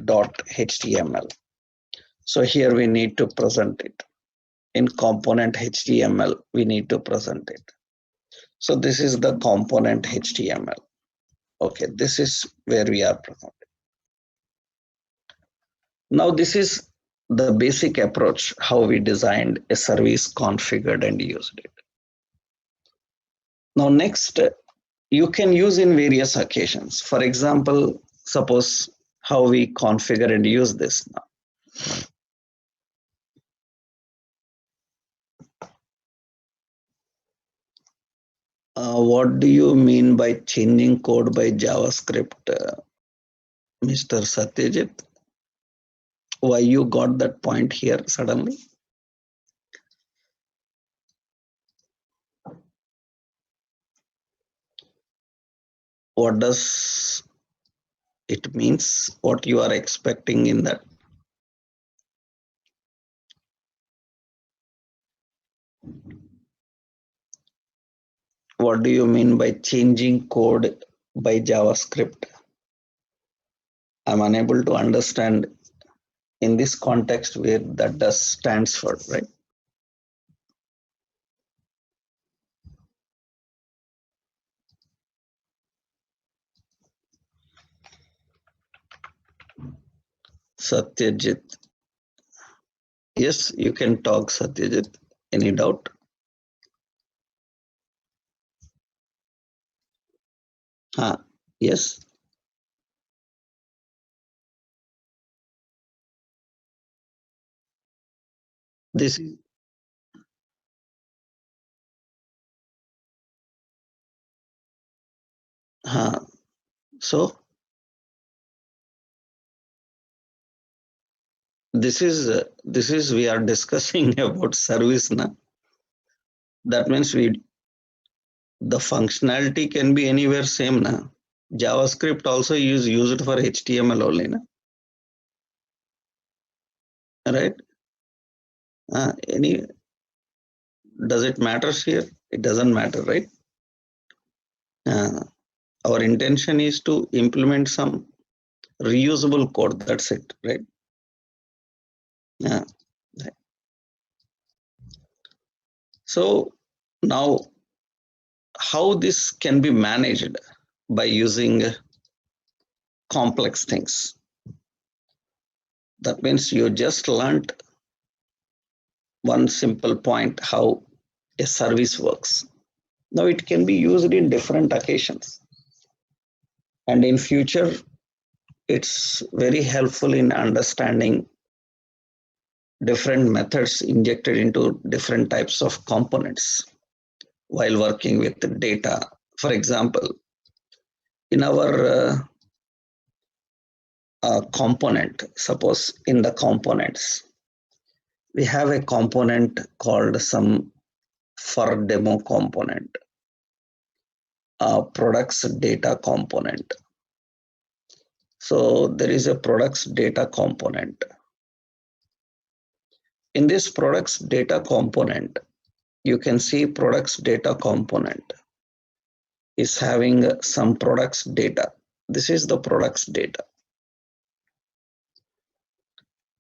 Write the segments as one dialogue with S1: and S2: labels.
S1: .html. So here we need to present it. In component HTML, we need to present it. So this is the component HTML. Okay, this is where we are presenting. Now this is the basic approach, how we designed a service, configured and used it. Now next, you can use in various occasions. For example, suppose how we configure and use this now. What do you mean by changing code by JavaScript, Mr. Satyajit? Why you got that point here suddenly? What does it means? What you are expecting in that? What do you mean by changing code by JavaScript? I'm unable to understand in this context where that does stands for, right? Satyajit. Yes, you can talk, Satyajit. Any doubt? Yes. This is so this is we are discussing about service now. That means the functionality can be anywhere same now. JavaScript also is used for HTML only now. Right? Does it matters here? It doesn't matter, right? Our intention is to implement some reusable code. That's it, right? So now how this can be managed by using complex things. That means you just learned one simple point how a service works. Now it can be used in different occasions. And in future, it's very helpful in understanding different methods injected into different types of components while working with the data. For example, in our component, suppose in the components, we have a component called some for demo component, products data component. So there is a products data component. In this products data component, you can see products data component is having some products data. This is the products data.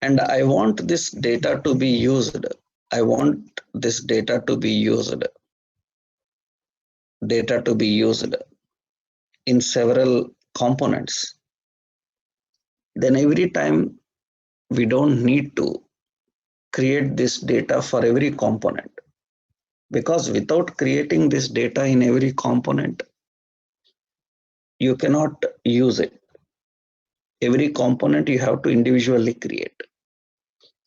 S1: And I want this data to be used. I want this data to be used. Data to be used in several components. Then every time we don't need to create this data for every component, because without creating this data in every component, you cannot use it. Every component you have to individually create,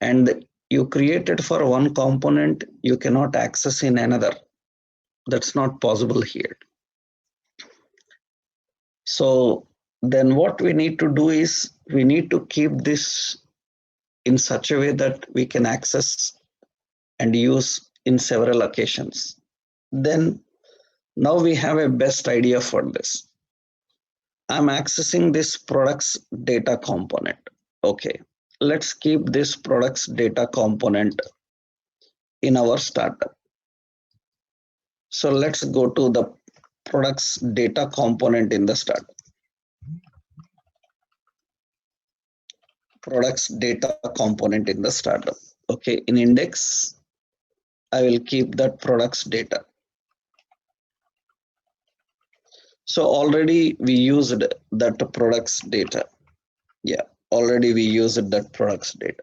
S1: and you created for one component, you cannot access in another. That's not possible here. So then what we need to do is we need to keep this in such a way that we can access and use in several occasions. Then now we have a best idea for this. I'm accessing this products data component. Okay, let's keep this products data component in our startup. So let's go to the products data component in the startup. products data component in the startup. Okay, in index, I will keep that products data. So already we used that products data. Yeah, already we used that products data.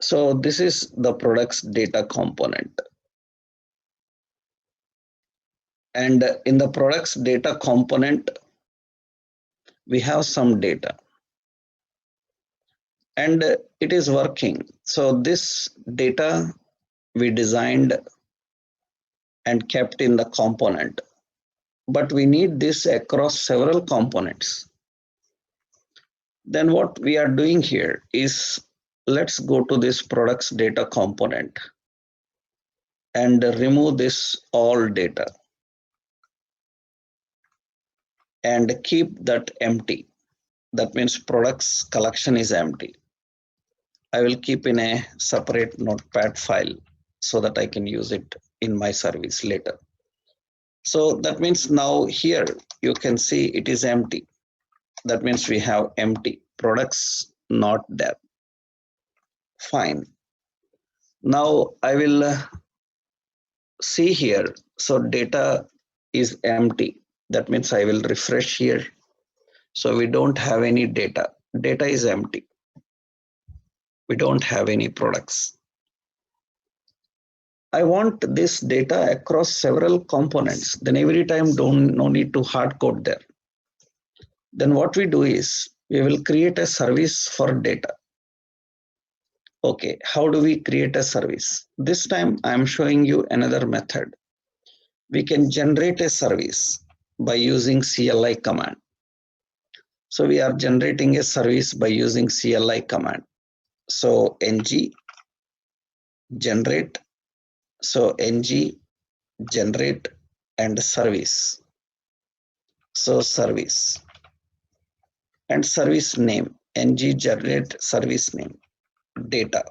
S1: So this is the products data component. And in the products data component, we have some data. And it is working. So this data we designed and kept in the component, but we need this across several components. Then what we are doing here is, let's go to this products data component and remove this all data and keep that empty. That means products collection is empty. I will keep in a separate notepad file so that I can use it in my service later. So that means now here you can see it is empty. That means we have empty products not there. Fine. Now I will see here. So data is empty. That means I will refresh here. So we don't have any data. Data is empty. We don't have any products. I want this data across several components. Then every time no need to hard code there. Then what we do is we will create a service for data. Okay, how do we create a service? This time I'm showing you another method. We can generate a service by using CLI command. So we are generating a service by using CLI command. So ng generate. So ng generate and service. So service and service name, ng generate service name, data.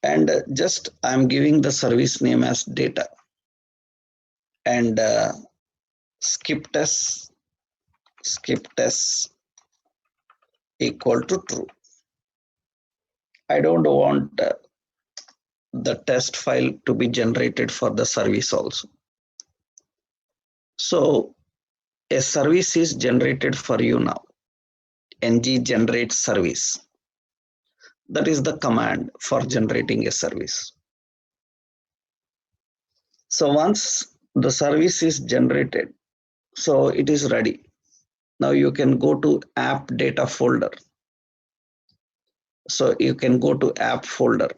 S1: And just I'm giving the service name as data and skip test equal to true. I don't want the test file to be generated for the service also. So a service is generated for you now. ng generate service. That is the command for generating a service. So once the service is generated, so it is ready. Now you can go to app data folder. So you can go to app folder.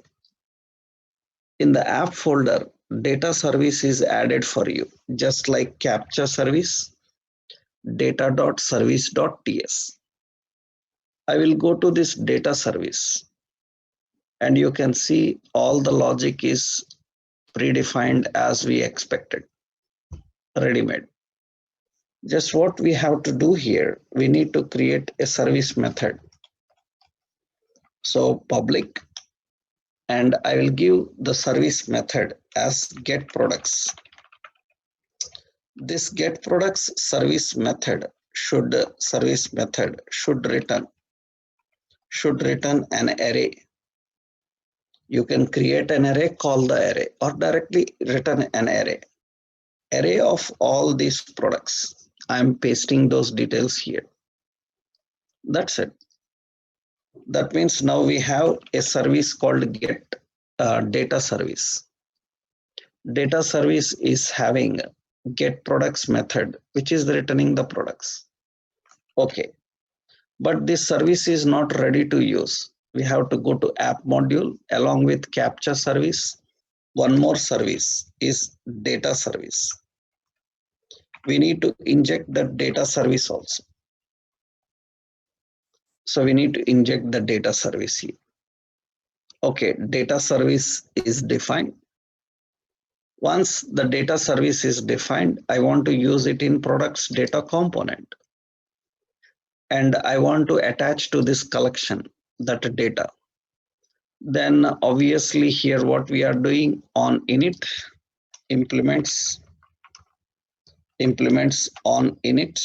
S1: In the app folder, data service is added for you, just like capture service, data.service.ts. I will go to this data service and you can see all the logic is predefined as we expected, ready-made. Just what we have to do here, we need to create a service method. So public, and I will give the service method as get products. This get products service method should return an array. You can create an array, call the array, or directly return an array of all these products. I'm pasting those details here. That's it. That means now we have a service called get data service. Data service is having get products method, which is returning the products. Okay, but this service is not ready to use. We have to go to app module along with capture service. One more service is data service. We need to inject that data service also. So we need to inject the data service here. Okay, data service is defined. Once the data service is defined, I want to use it in products data component. And I want to attach to this collection that data. Then obviously here what we are doing on init implements on init